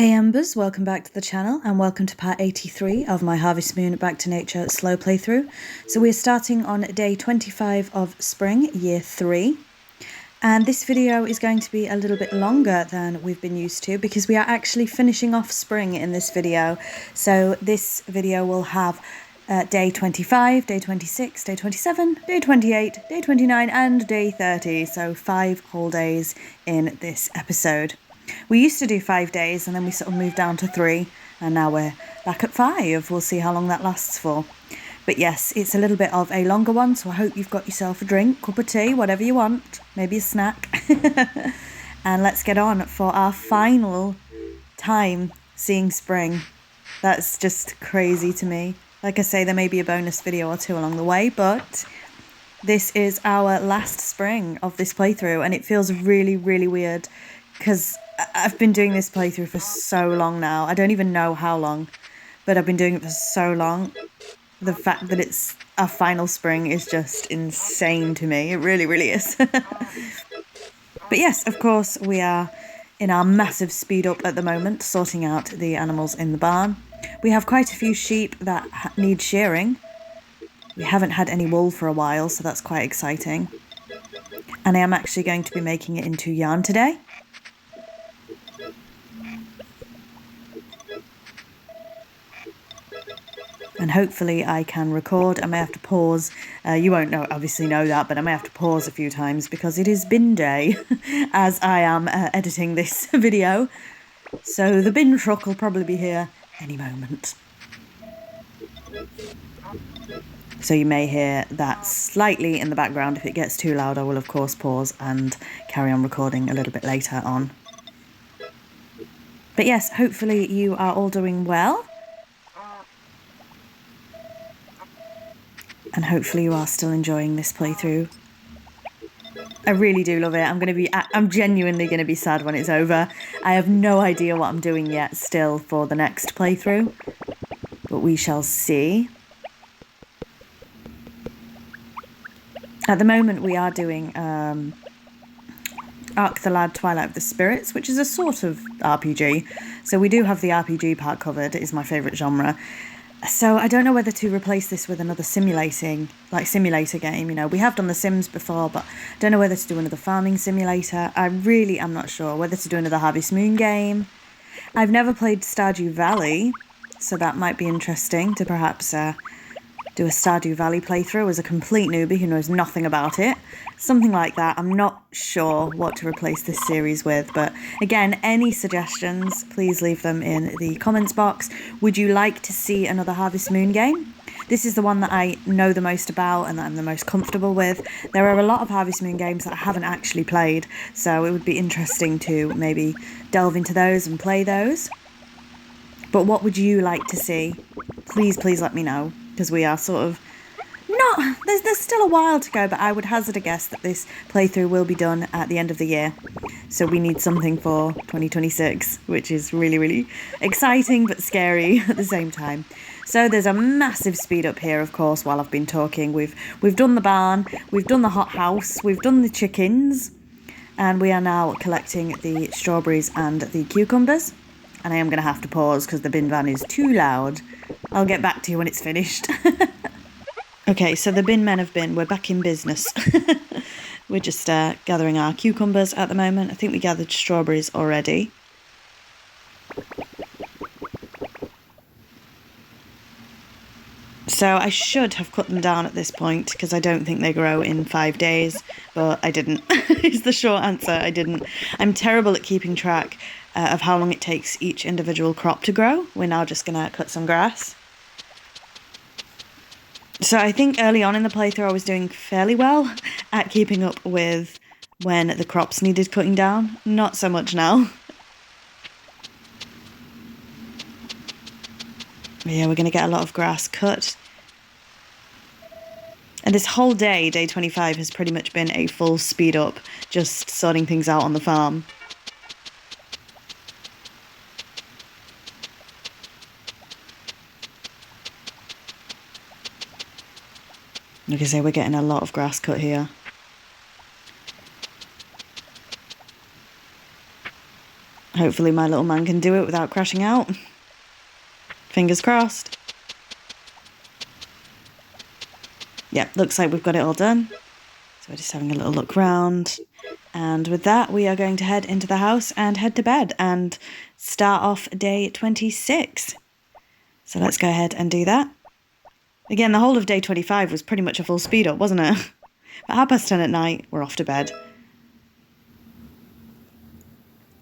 Hey Embers, welcome back to the channel and welcome to part 83 of my Harvest Moon Back to Nature slow playthrough. So we're starting on day 25 of spring, year 3. And this video is going to be a little bit longer than we've been used to because we are actually finishing off spring in this video. So this video will have day 25, day 26, day 27, day 28, day 29 and day 30. So 5 whole days in this episode. We used to do 5 days and then we sort of moved down to 3 and now we're back at 5. We'll see how long that lasts for. But yes, it's a little bit of a longer one, so I hope you've got yourself a drink, cup of tea, whatever you want, maybe a snack. And let's get on for our final time seeing spring. That's just crazy to me. Like I say, there may be a bonus video or two along the way, but this is our last spring of this playthrough and it feels really, really weird because I've been doing this playthrough for so long now. I don't even know how long, but I've been doing it for so long. The fact that it's our final spring is just insane to me. It really, really is. But yes, of course, we are in our massive speed up at the moment, sorting out the animals in the barn. We have quite a few sheep that need shearing. We haven't had any wool for a while, so that's quite exciting. And I am actually going to be making it into yarn today. And hopefully I can record. I may have to pause. You won't obviously know that, but I may have to pause a few times because it is bin day as I am editing this video. So the bin truck will probably be here any moment. So you may hear that slightly in the background. If it gets too loud, I will of course pause and carry on recording a little bit later on. But yes, hopefully you are all doing well. And hopefully you are still enjoying this playthrough. I really do love it. I'm genuinely going to be sad when it's over. I have no idea what I'm doing yet still for the next playthrough. But we shall see. At the moment we are doing Ark the Lad Twilight of the Spirits, which is a sort of RPG. So we do have the RPG part covered. It is my favourite genre. So I don't know whether to replace this with another simulator game. You know, we have done The Sims before, but I don't know whether to do another farming simulator. I really am not sure whether to do another Harvest Moon game. I've never played Stardew Valley, so that might be interesting to perhaps do a Stardew Valley playthrough as a complete newbie who knows nothing about it. Something like that. I'm not sure what to replace this series with, but again, any suggestions, please leave them in the comments box. Would you like to see another Harvest Moon game? This is the one that I know the most about and that I'm the most comfortable with. There are a lot of Harvest Moon games that I haven't actually played, so it would be interesting to maybe delve into those and play those. But what would you like to see? Please let me know, because we are sort of not... There's still a while to go, but I would hazard a guess that this playthrough will be done at the end of the year. So we need something for 2026, which is really, really exciting but scary at the same time. So there's a massive speed up here, of course, while I've been talking. We've done the barn, we've done the hothouse, we've done the chickens, and we are now collecting the strawberries and the cucumbers. And I am going to have to pause because the bin van is too loud. I'll get back to you when it's finished. Okay, so the bin men have been. We're back in business. We're just gathering our cucumbers at the moment. I think we gathered strawberries already. So I should have cut them down at this point because I don't think they grow in 5 days, but I didn't. Is the short answer. I didn't. I'm terrible at keeping track of how long it takes each individual crop to grow. We're now just going to cut some grass. So I think early on in the playthrough I was doing fairly well at keeping up with when the crops needed cutting down. Not so much now. But yeah, we're going to get a lot of grass cut. And this whole day, day 25, has pretty much been a full speed up, just sorting things out on the farm. Like I say, we're getting a lot of grass cut here. Hopefully my little man can do it without crashing out. Fingers crossed. Yep, looks like we've got it all done. So we're just having a little look round. And with that, we are going to head into the house and head to bed and start off day 26. So let's go ahead and do that. Again, the whole of day 25 was pretty much a full speed up, wasn't it? At 10:30 at night, we're off to bed.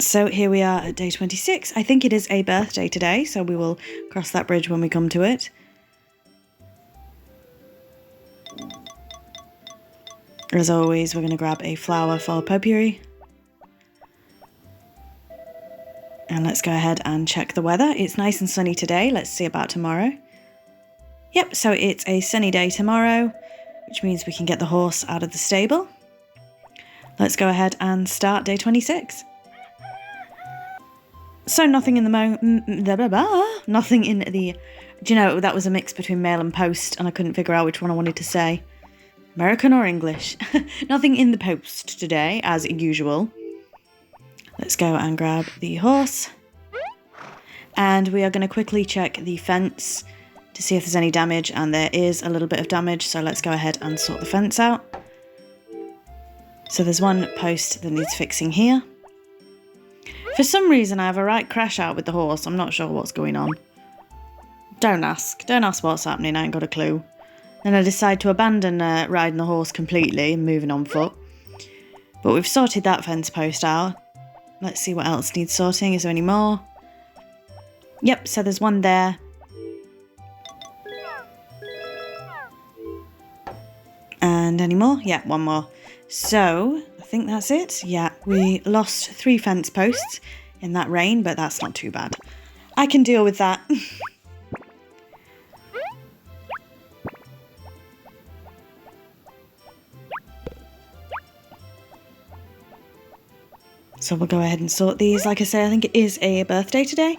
So here we are at day 26. I think it is a birthday today, so we will cross that bridge when we come to it. As always, we're going to grab a flower for Potpourri. And let's go ahead and check the weather. It's nice and sunny today. Let's see about tomorrow. Yep, so it's a sunny day tomorrow, which means we can get the horse out of the stable. Let's go ahead and start day 26. So nothing in the nothing in the... Do you know, that was a mix between mail and post, and I couldn't figure out which one I wanted to say. American or English? Nothing in the post today, as usual. Let's go and grab the horse. And we are going to quickly check the fence to see if there's any damage, and there is a little bit of damage, so let's go ahead and sort the fence out. So there's one post that needs fixing here. For some reason I have a right crash out with the horse. I'm not sure what's going on. Don't ask what's happening, I ain't got a clue. Then I decide to abandon riding the horse completely and moving on foot. But we've sorted that fence post out. Let's see what else needs sorting. Is there any more? Yep, so there's one there. And any more? Yeah, one more. So, I think that's it. Yeah, we lost 3 fence posts in that rain, but that's not too bad. I can deal with that. So we'll go ahead and sort these. Like I say, I think it is a birthday today.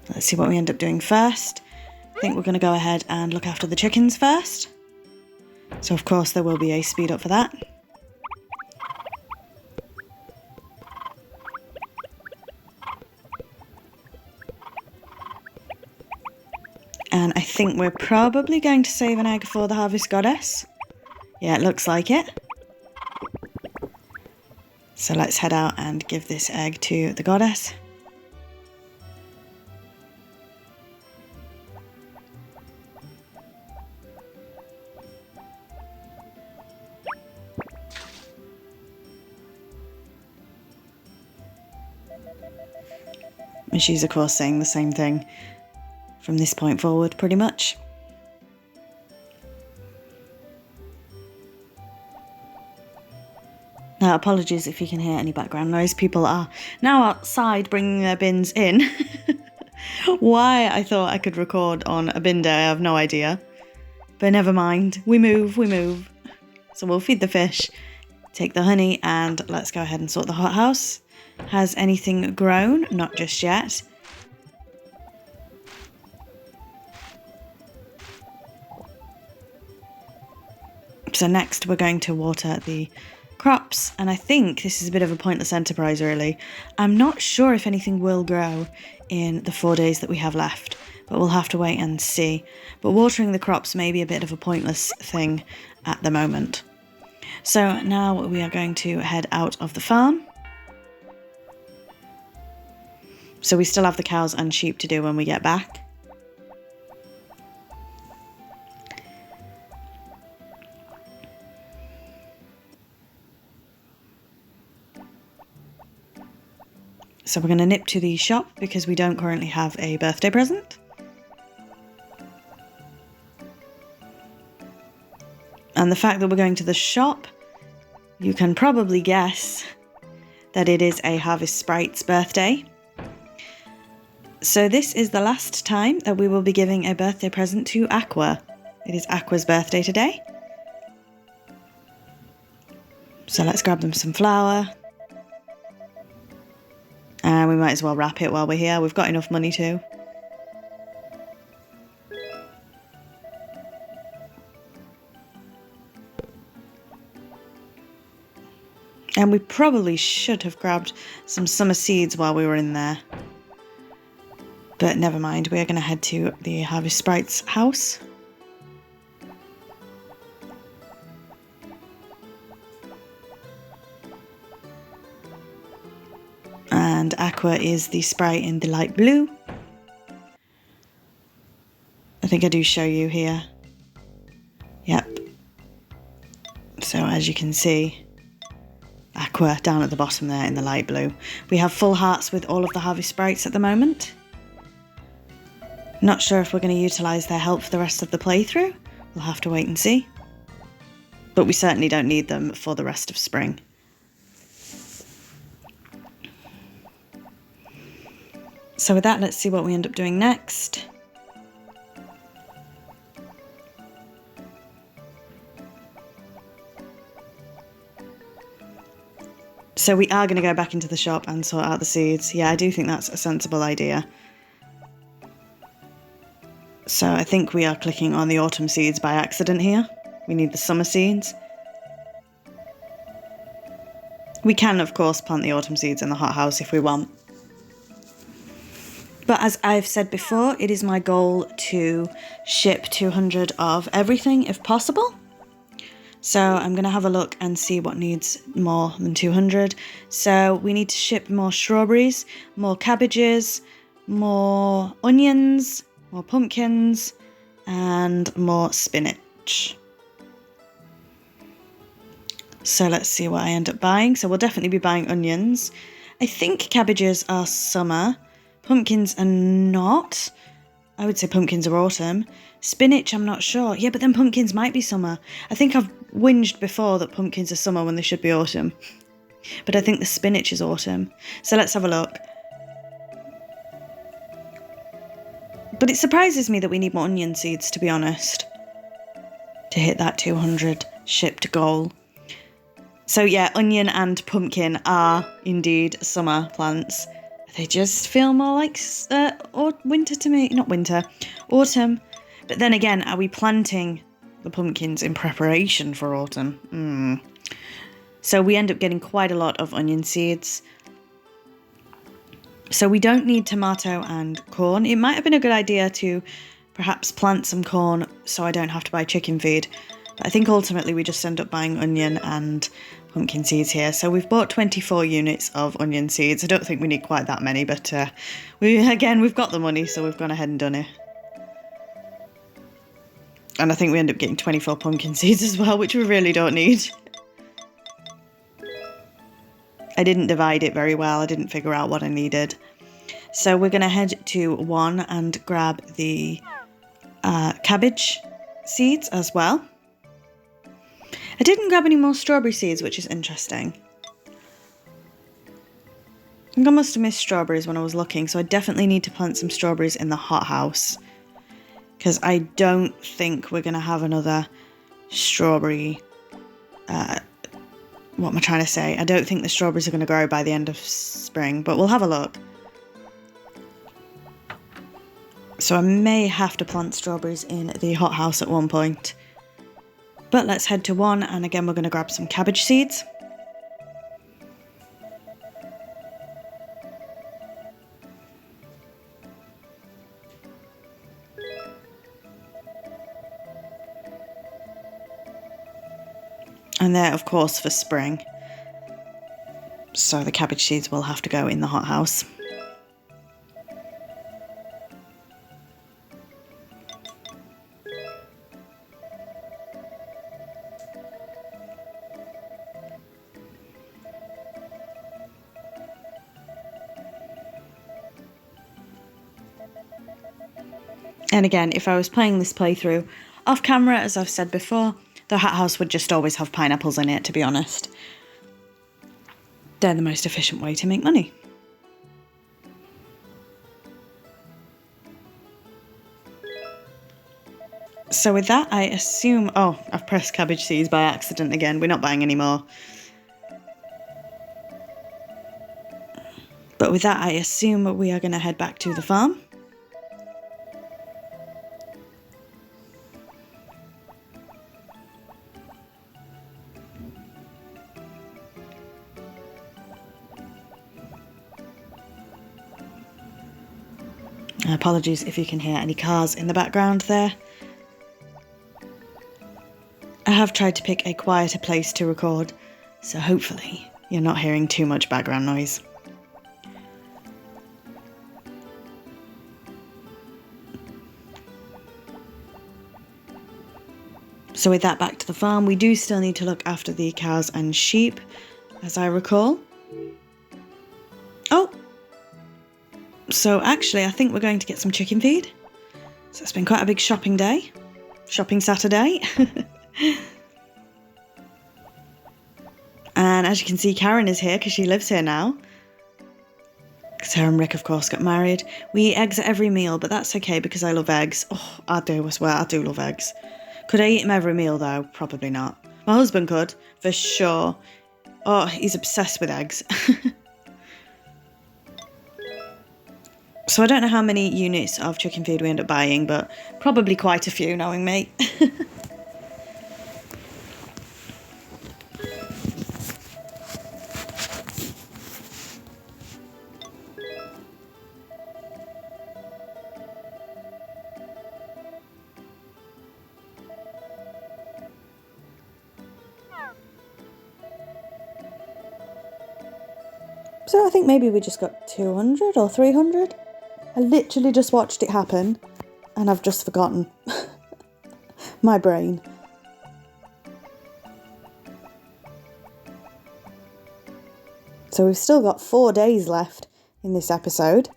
Let's see what we end up doing first. I think we're going to go ahead and look after the chickens first. So of course there will be a speed up for that. And I think we're probably going to save an egg for the Harvest Goddess. Yeah, it looks like it. So let's head out and give this egg to the goddess. And she's of course saying the same thing from this point forward, pretty much. Now, apologies if you can hear any background noise. People are now outside bringing their bins in. Why I thought I could record on a bin day, I have no idea. But never mind. We move, we move. So we'll feed the fish, take the honey, and let's go ahead and sort the hothouse. Has anything grown? Not just yet. So next we're going to water the crops, and I think this is a bit of a pointless enterprise really. I'm not sure if anything will grow in the 4 days that we have left, but we'll have to wait and see. But watering the crops may be a bit of a pointless thing at the moment. So now we are going to head out of the farm. So we still have the cows and sheep to do when we get back. So we're going to nip to the shop because we don't currently have a birthday present. And the fact that we're going to the shop, you can probably guess that it is a Harvest Sprite's birthday. So this is the last time that we will be giving a birthday present to Aqua. It is Aqua's birthday today. So let's grab them some flour. And we might as well wrap it while we're here. We've got enough money too. And we probably should have grabbed some summer seeds while we were in there. But never mind, we are going to head to the Harvest Sprite's house. And Aqua is the sprite in the light blue. I think I do show you here. Yep. So as you can see, Aqua down at the bottom there in the light blue. We have full hearts with all of the Harvest Sprites at the moment. Not sure if we're going to utilise their help for the rest of the playthrough. We'll have to wait and see. But we certainly don't need them for the rest of spring. So with that, let's see what we end up doing next. So we are going to go back into the shop and sort out the seeds. Yeah, I do think that's a sensible idea. So I think we are clicking on the autumn seeds by accident here. We need the summer seeds. We can, of course, plant the autumn seeds in the hothouse if we want. But as I've said before, it is my goal to ship 200 of everything if possible. So I'm going to have a look and see what needs more than 200. So we need to ship more strawberries, more cabbages, more onions, more pumpkins, and more spinach. So let's see what I end up buying. So we'll definitely be buying onions. I think cabbages are summer. Pumpkins are not. I would say pumpkins are autumn. Spinach, I'm not sure. Yeah, but then pumpkins might be summer. I think I've whinged before that pumpkins are summer when they should be autumn. But I think the spinach is autumn. So let's have a look. But it surprises me that we need more onion seeds, to be honest, to hit that 200 shipped goal. So yeah, onion and pumpkin are indeed summer plants. They just feel more like or winter to me. Not winter, autumn. But then again, are we planting the pumpkins in preparation for autumn? So we end up getting quite a lot of onion seeds. So we don't need tomato and corn. It might have been a good idea to perhaps plant some corn so I don't have to buy chicken feed. But I think ultimately we just end up buying onion and pumpkin seeds here. So we've bought 24 units of onion seeds. I don't think we need quite that many, but we've got the money, so we've gone ahead and done it. And I think we end up getting 24 pumpkin seeds as well, which we really don't need. I didn't divide it very well. I didn't figure out what I needed. So we're going to head to one and grab the cabbage seeds as well. I didn't grab any more strawberry seeds, which is interesting. I think I must have missed strawberries when I was looking, so I definitely need to plant some strawberries in the hothouse. Because I don't think we're going to have another strawberry... what am I trying to say? I don't think the strawberries are going to grow by the end of spring, but we'll have a look. So I may have to plant strawberries in the hothouse at one point. But let's head to one, and again we're going to grab some cabbage seeds. And they're, of course, for spring. So the cabbage seeds will have to go in the hothouse. And again, if I was playing this playthrough off camera, as I've said before, the hothouse would just always have pineapples in it, to be honest. They're the most efficient way to make money. So with that, I assume... Oh, I've pressed cabbage seeds by accident again. We're not buying any more. But with that, I assume we are going to head back to the farm. Apologies if you can hear any cars in the background there. I have tried to pick a quieter place to record, so hopefully you're not hearing too much background noise. So with that back to the farm, we do still need to look after the cows and sheep, as I recall. Oh! So actually, I think we're going to get some chicken feed. So it's been quite a big shopping day. Shopping Saturday. And as you can see, Karen is here because she lives here now. Because her and Rick, of course, got married. We eat eggs at every meal, but that's okay because I love eggs. Oh, I swear, I do love eggs. Could I eat them every meal, though? Probably not. My husband could, for sure. Oh, he's obsessed with eggs. So I don't know how many units of chicken feed we end up buying, but probably quite a few, knowing me. So I think maybe we just got 200 or 300. I literally just watched it happen and I've just forgotten. My brain. So we've still got 4 days left in this episode.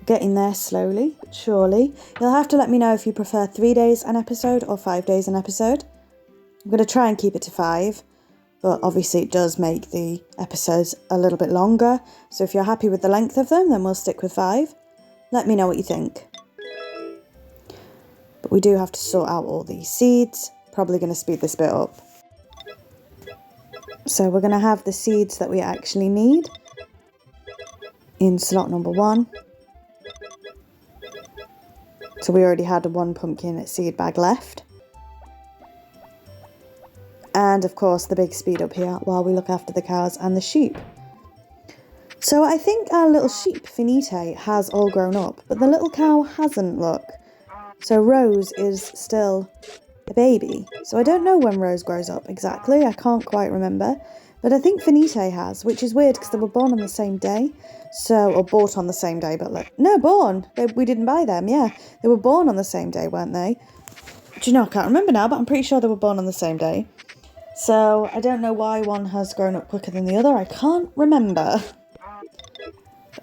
Getting there slowly but surely. You'll have to let me know if you prefer 3 days an episode or 5 days an episode. I'm going to try and keep it to 5. But obviously it does make the episodes a little bit longer. So if you're happy with the length of them, then we'll stick with 5. Let me know what you think. But we do have to sort out all these seeds. Probably going to speed this bit up. So we're going to have the seeds that we actually need in slot number 1. So we already had 1 pumpkin seed bag left. And of course the big speed up here while we look after the cows and the sheep. So I think our little sheep, Finite, has all grown up, but the little cow hasn't, look. So Rose is still a baby. So I don't know when Rose grows up exactly, I can't quite remember. But I think Finite has, which is weird because they were born on the same day. So, or bought on the same day, but like, no, born. We didn't buy them, yeah. They were born on the same day, weren't they? Do you know, I can't remember now, but I'm pretty sure they were born on the same day. So, I don't know why one has grown up quicker than the other. I can't remember.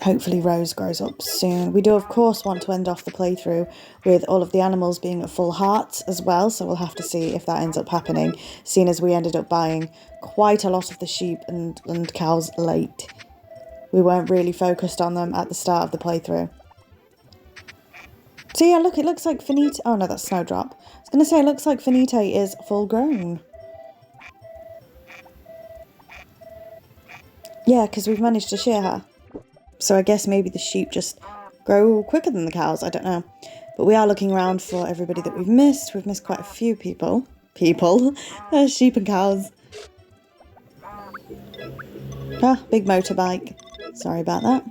Hopefully Rose grows up soon. We do, of course, want to end off the playthrough with all of the animals being at full hearts as well. So we'll have to see if that ends up happening, seeing as we ended up buying quite a lot of the sheep and cows late. We weren't really focused on them at the start of the playthrough. So yeah, look, it looks like Finite... Oh no, that's Snowdrop. I was going to say, it looks like Finite is full grown. Yeah, because we've managed to shear her. So I guess maybe the sheep just grow quicker than the cows, I don't know. But we are looking around for everybody that we've missed. We've missed quite a few people. Sheep and cows. Ah, big motorbike. Sorry about that.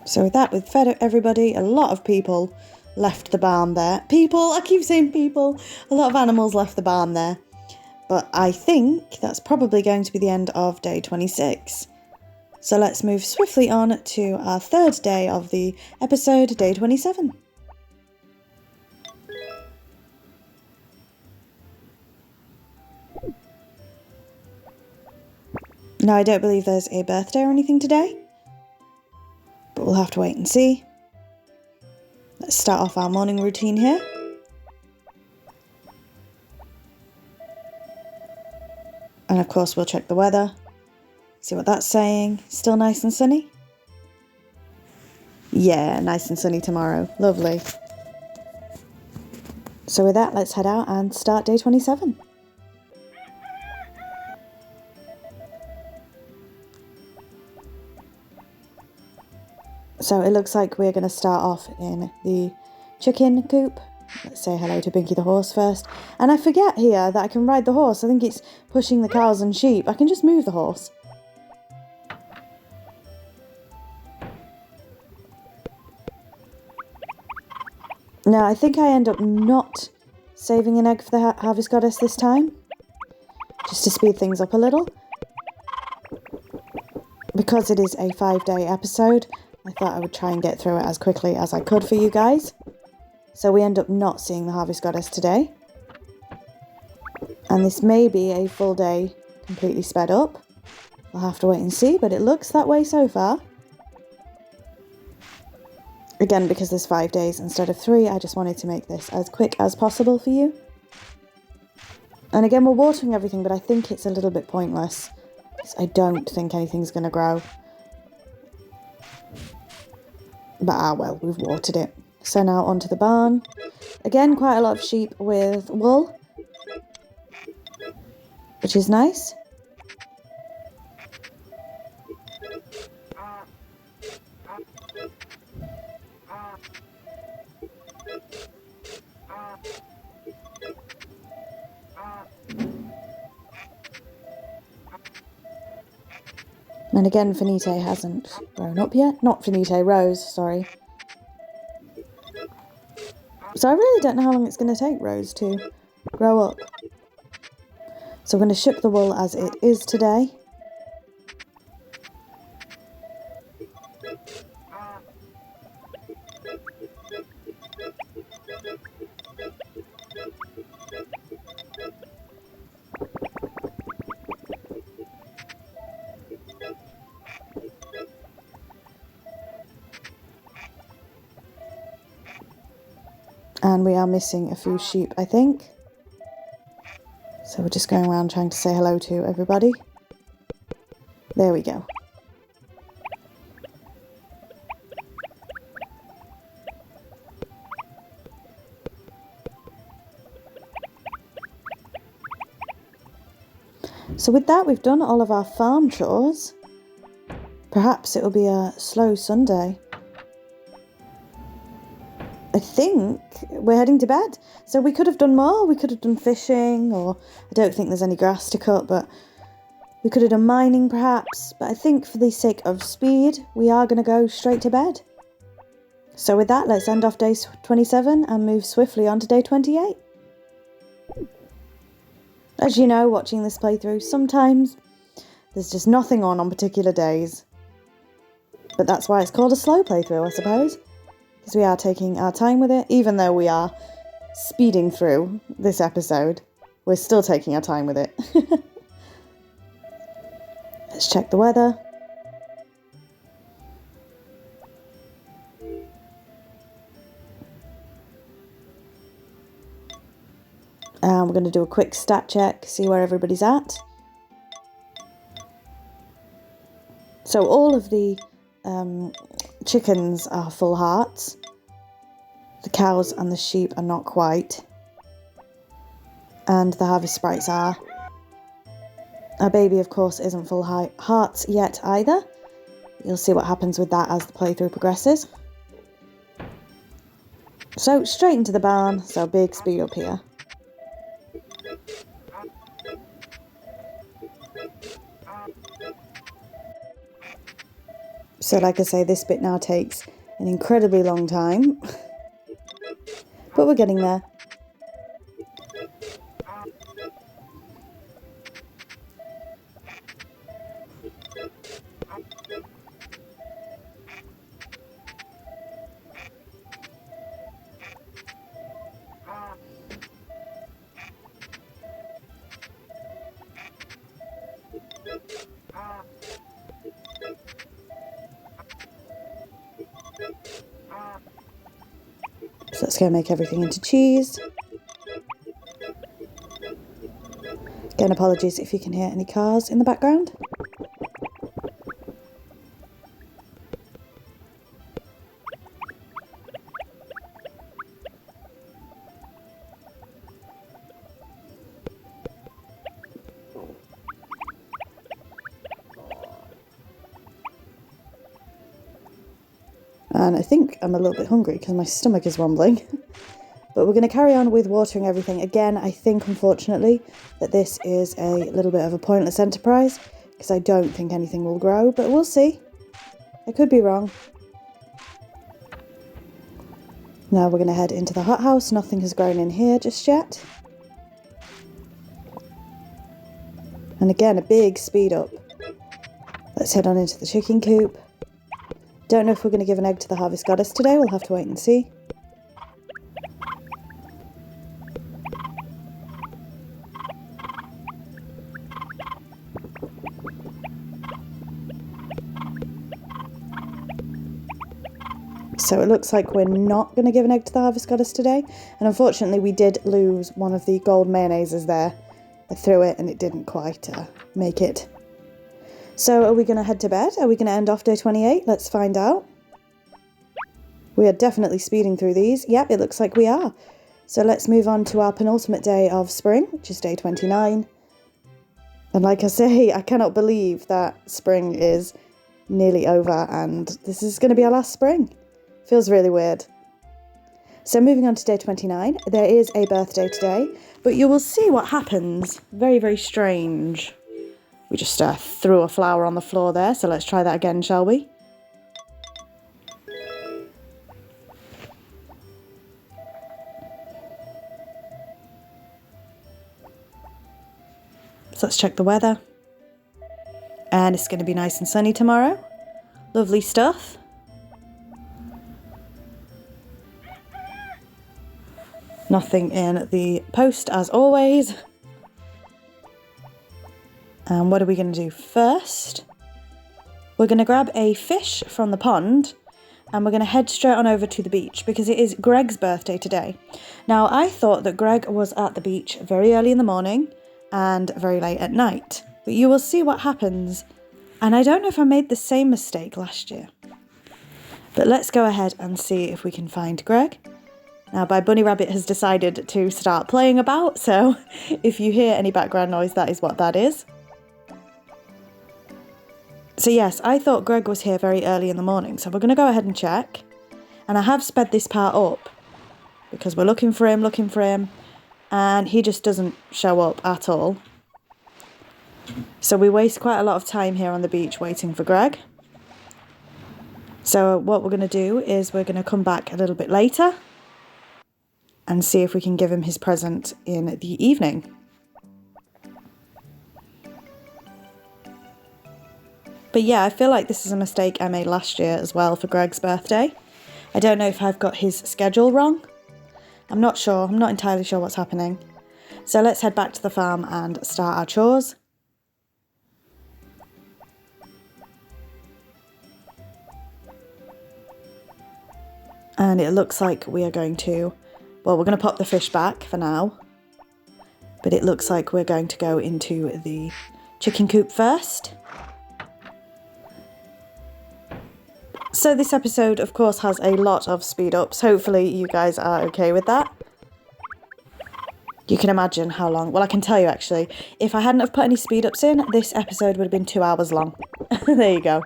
So with that, we've fed everybody. A lot of people left the barn there. People, I keep saying people. A lot of animals left the barn there. But I think that's probably going to be the end of day 26. So let's move swiftly on to our third day of the episode, day 27. Now, I don't believe there's a birthday or anything today, but we'll have to wait and see. Let's start off our morning routine here. And of course, we'll check the weather, see what that's saying. Still nice and sunny? Yeah, nice and sunny tomorrow. Lovely. So with that, let's head out and start day 27. So it looks like we're going to start off in the chicken coop. Let's say hello to Binky the horse first. And I forget here that I can ride the horse. I think it's pushing the cows and sheep. I can just move the horse. Now, I think I end up not saving an egg for the Harvest Goddess this time. Just to speed things up a little. Because it is a 5-day episode, I thought I would try and get through it as quickly as I could for you guys. So we end up not seeing the Harvest Goddess today. And this may be a full day completely sped up. We'll have to wait and see, but it looks that way so far. Again, because there's 5 days instead of 3, I just wanted to make this as quick as possible for you. And again, we're watering everything, but I think it's a little bit pointless. I don't think anything's going to grow. But well, we've watered it. So now onto the barn. Again, quite a lot of sheep with wool, which is nice. And again, Finite hasn't grown up yet. Not Finite, Rose, sorry. So I really don't know how long it's going to take Rose to grow up. So I'm going to ship the wool as it is today. And we are missing a few sheep, I think. So we're just going around trying to say hello to everybody. There we go. So with that, we've done all of our farm chores. Perhaps it will be a slow Sunday. I think we're heading to bed. So we could have done more. We could have done fishing, or I don't think there's any grass to cut, but we could have done mining perhaps. But I think for the sake of speed, we are going to go straight to bed. So with that, let's end off day 27 and move swiftly on to day 28. As you know, watching this playthrough, sometimes there's just nothing on particular days. But that's why it's called a slow playthrough, I suppose. Because we are taking our time with it, even though we are speeding through this episode. We're still taking our time with it. Let's check the weather. And we're going to do a quick stat check, see where everybody's at. So all of the chickens are full hearts. The cows and the sheep are not quite. And the harvest sprites are. Our baby, of course, isn't full hearts yet either. You'll see what happens with that as the playthrough progresses. So straight into the barn, so big speed up here. So like I say, this bit now takes an incredibly long time, but we're getting there. So let's go make everything into cheese. Again, apologies if you can hear any cars in the background. And I think I'm a little bit hungry because my stomach is rumbling. But we're going to carry on with watering everything. Again, I think, unfortunately, that this is a little bit of a pointless enterprise because I don't think anything will grow, but we'll see. I could be wrong. Now we're going to head into the hothouse. Nothing has grown in here just yet. And again, a big speed up. Let's head on into the chicken coop. Don't know if we're going to give an egg to the harvest goddess today. We'll have to wait and see. So it looks like we're not going to give an egg to the harvest goddess today. And unfortunately, we did lose one of the gold mayonnaises there. I threw it and it didn't quite make it. So are we going to head to bed? Are we going to end off day 28? Let's find out. We are definitely speeding through these. Yep, it looks like we are. So let's move on to our penultimate day of spring, which is day 29. And like I say, I cannot believe that spring is nearly over and this is going to be our last spring. Feels really weird. So moving on to day 29, there is a birthday today, but you will see what happens. Very, very strange. We just threw a flower on the floor there, so let's try that again, shall we? So let's check the weather. And it's going to be nice and sunny tomorrow. Lovely stuff. Nothing in the post as always. And what are we going to do first? We're going to grab a fish from the pond and we're going to head straight on over to the beach because it is Greg's birthday today. Now, I thought that Greg was at the beach very early in the morning and very late at night, but you will see what happens. And I don't know if I made the same mistake last year, but let's go ahead and see if we can find Greg. Now, my bunny rabbit has decided to start playing about, so if you hear any background noise, that is what that is. So yes, I thought Greg was here very early in the morning, so we're going to go ahead and check. And I have sped this part up because we're looking for him, and he just doesn't show up at all. So we waste quite a lot of time here on the beach waiting for Greg. So what we're going to do is we're going to come back a little bit later and see if we can give him his present in the evening. But yeah, I feel like this is a mistake I made last year as well for Greg's birthday. I don't know if I've got his schedule wrong. I'm not sure. I'm not entirely sure what's happening. So let's head back to the farm and start our chores. And it looks like we are going to... Well, we're going to pop the fish back for now. But it looks like we're going to go into the chicken coop first. So this episode, of course, has a lot of speed ups. Hopefully you guys are okay with that. You can imagine how long... Well, I can tell you, actually. If I hadn't have put any speed ups in, this episode would have been 2 hours long. There you go.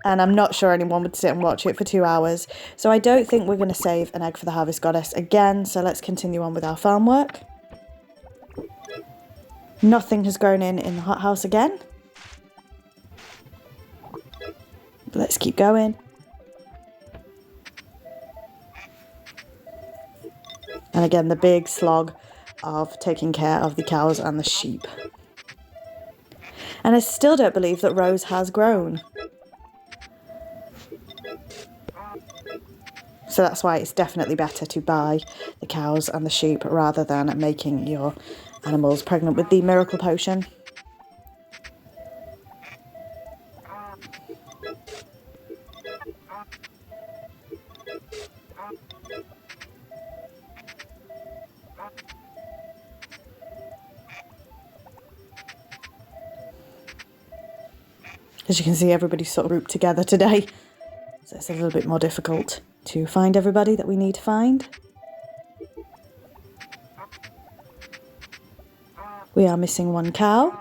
And I'm not sure anyone would sit and watch it for 2 hours. So I don't think we're going to save an egg for the harvest goddess again. So let's continue on with our farm work. Nothing has grown in the hothouse again. Let's keep going. And again, the big slog of taking care of the cows and the sheep. And I still don't believe that Rose has grown. So that's why it's definitely better to buy the cows and the sheep rather than making your animals pregnant with the miracle potion. As you can see, everybody's sort of grouped together today. So it's a little bit more difficult to find everybody that we need to find. We are missing one cow.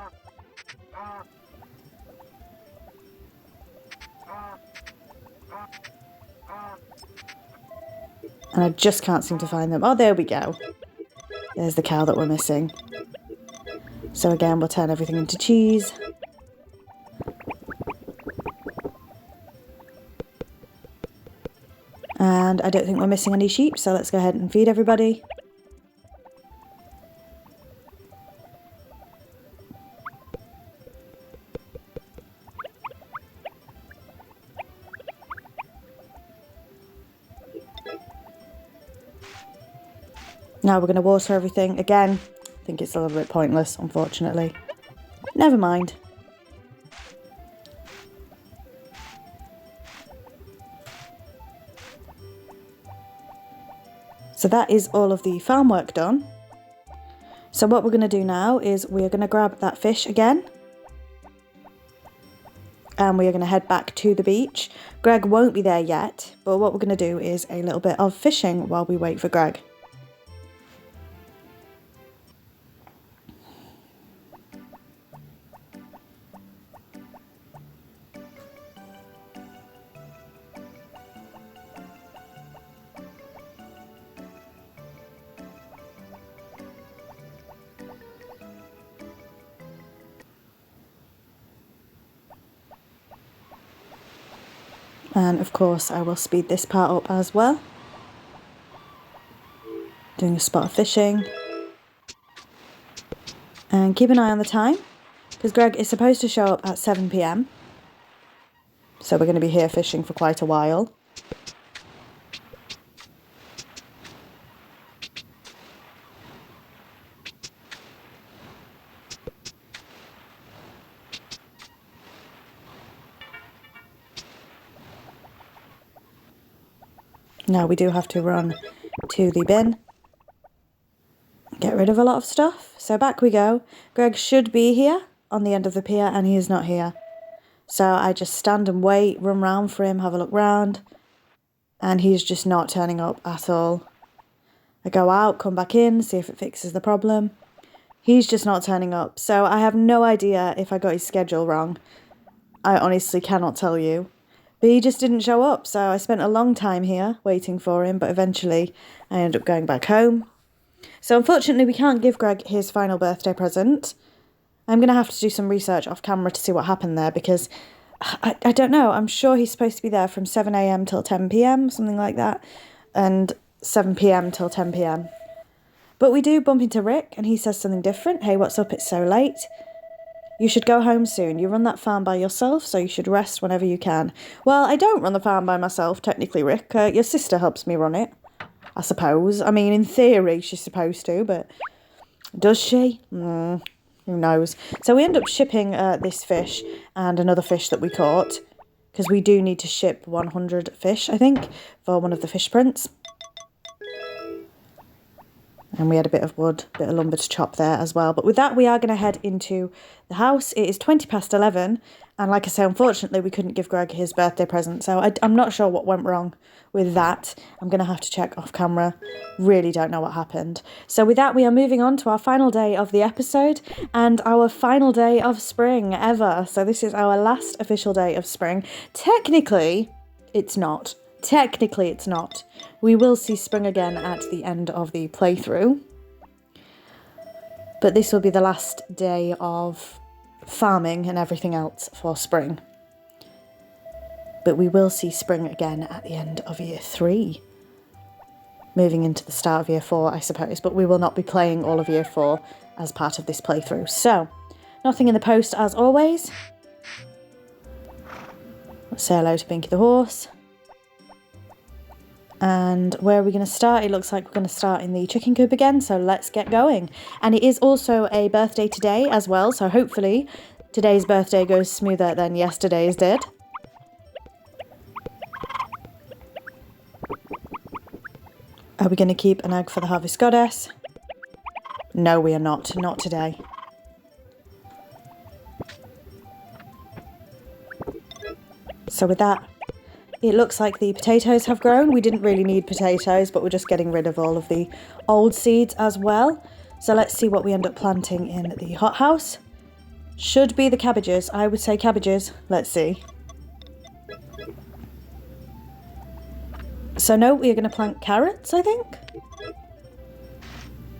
And I just can't seem to find them. Oh, there we go. There's the cow that we're missing. So again, we'll turn everything into cheese. And I don't think we're missing any sheep, so let's go ahead and feed everybody. Now we're going to water everything. Again, I think it's a little bit pointless, unfortunately. Never mind. So that is all of the farm work done. So what we're going to do now is we're going to grab that fish again. And we are going to head back to the beach. Greg won't be there yet, but what we're going to do is a little bit of fishing while we wait for Greg. And of course I will speed this part up as well. Doing a spot of fishing. And keep an eye on the time, because Greg is supposed to show up at 7 PM. So we're going to be here fishing for quite a while. Now we do have to run to the bin, get rid of a lot of stuff. So back we go. Greg should be here on the end of the pier and he is not here. So I just stand and wait, run round for him, have a look round, and he's just not turning up at all. I go out, come back in, see if it fixes the problem. He's just not turning up. So I have no idea if I got his schedule wrong. I honestly cannot tell you. But he just didn't show up, so I spent a long time here waiting for him, but eventually I ended up going back home. So unfortunately we can't give Greg his final birthday present. I'm going to have to do some research off camera to see what happened there, because I don't know. I'm sure he's supposed to be there from 7 AM till 10 PM, something like that, and 7 PM till 10 PM. But we do bump into Rick and he says something different. Hey, what's up? It's so late. You should go home soon. You run that farm by yourself, so you should rest whenever you can. Well, I don't run the farm by myself, technically, Rick. Your sister helps me run it, I suppose. I mean, in theory, she's supposed to, but does she? Who knows? So we end up shipping this fish and another fish that we caught, because we do need to ship 100 fish, I think, for one of the fish prints. And we had a bit of wood, a bit of lumber to chop there as well. But with that, we are going to head into the house. It is 11:20. And like I say, unfortunately, we couldn't give Greg his birthday present. So I'm not sure what went wrong with that. I'm going to have to check off camera. Really don't know what happened. So with that, we are moving on to our final day of the episode and our final day of spring ever. So this is our last official day of spring. Technically, it's not. Technically, it's not. We will see spring again at the end of the playthrough. But this will be the last day of farming and everything else for spring. But we will see spring again at the end of year 3. Moving into the start of year 4, I suppose. But we will not be playing all of year 4 as part of this playthrough. So, nothing in the post as always. Let's say hello to Binky the horse. And where are we going to start? It looks like we're going to start in the chicken coop again, so let's get going. And it is also a birthday today as well, so hopefully today's birthday goes smoother than yesterday's did. Are we going to keep an egg for the harvest goddess? No, we are not. Not today. So with that, it looks like the potatoes have grown. We didn't really need potatoes, but we're just getting rid of all of the old seeds as well. So let's see what we end up planting in the hothouse. Should be the cabbages. I would say cabbages. Let's see. So no, we're going to plant carrots, I think. I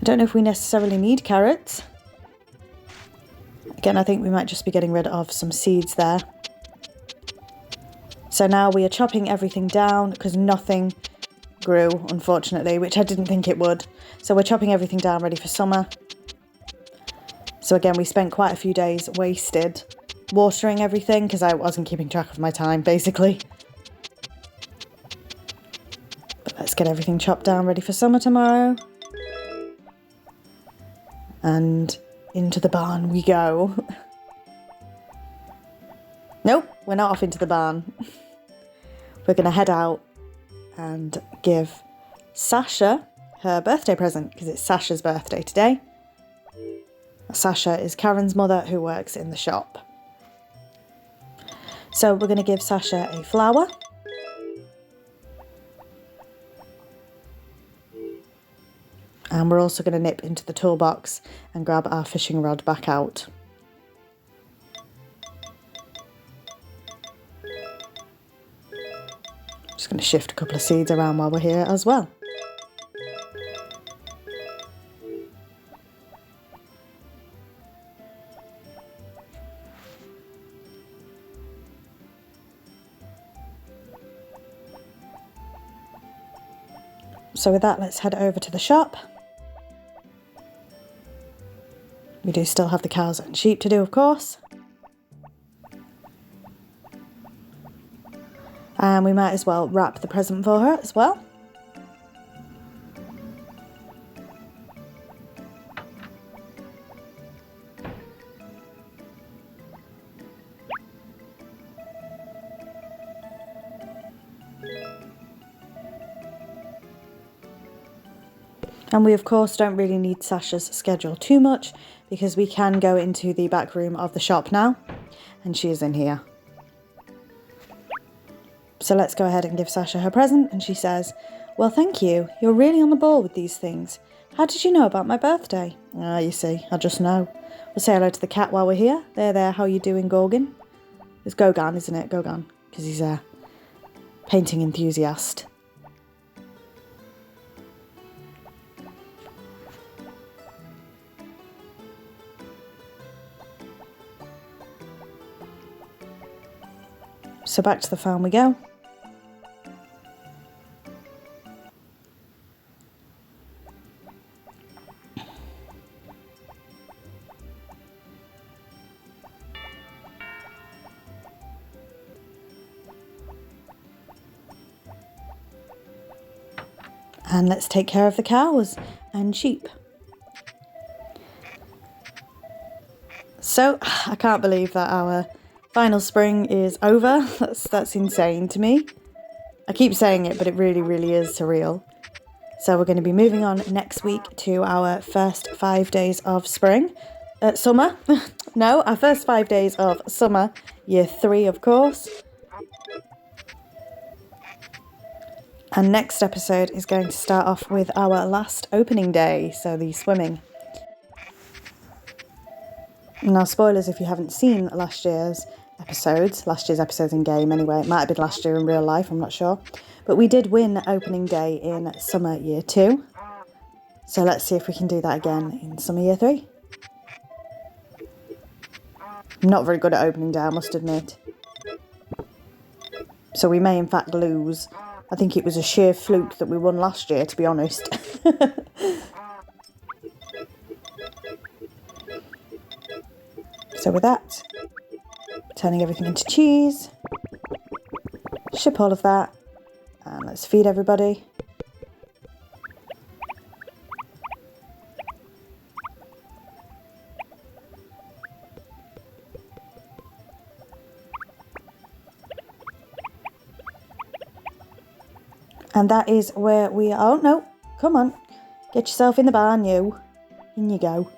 don't know if we necessarily need carrots. Again, I think we might just be getting rid of some seeds there. So now we are chopping everything down because nothing grew, unfortunately, which I didn't think it would. So we're chopping everything down ready for summer. So again, we spent quite a few days wasted watering everything because I wasn't keeping track of my time, basically. But let's get everything chopped down ready for summer tomorrow. And into the barn we go. Nope, we're not off into the barn. We're going to head out and give Sasha her birthday present because it's Sasha's birthday today. Sasha is Karen's mother who works in the shop. So we're going to give Sasha a flower. And we're also going to nip into the toolbox and grab our fishing rod back out. Just going to shift a couple of seeds around while we're here as well. So with that, let's head over to the shop. We do still have the cows and sheep to do, of course. And we might as well wrap the present for her as well. And we of course don't really need Sasha's schedule too much because we can go into the back room of the shop now, and she is in here. So let's go ahead and give Sasha her present, and she says, "Well, thank you. You're really on the ball with these things. How did you know about my birthday?" "Ah, you see, I just know. We'll say hello to the cat while we're here. There, how you doing, Gorgon?" It's Gogan, isn't it? Gogan, because he's a painting enthusiast. So back to the farm we go. And let's take care of the cows and sheep. So I can't believe that our final spring is over. That's insane to me. I keep saying it, but it really is surreal. So we're going to be moving on next week to our first 5 days of summer. No, our first 5 days of summer, year 3, of course. And next episode is going to start off with our last opening day, so the swimming. Now, spoilers if you haven't seen last year's episodes in game anyway. It might have been last year in real life, I'm not sure. But we did win opening day in summer year 2. So let's see if we can do that again in summer year 3. I'm not very good at opening day, I must admit. So we may in fact lose. I think it was a sheer fluke that we won last year, to be honest. So with that, turning everything into cheese, ship all of that, and let's feed everybody. And that is where we are. Oh no, come on, get yourself in the barn, you. In you go.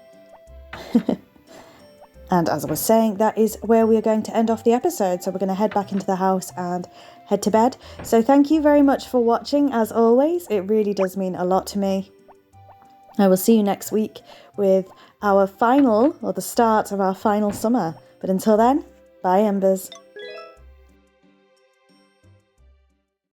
And as I was saying, that is where we are going to end off the episode. So we're going to head back into the house and head to bed. So thank you very much for watching, as always. It really does mean a lot to me. I will see you next week with our the start of our final summer. But until then, bye Embers.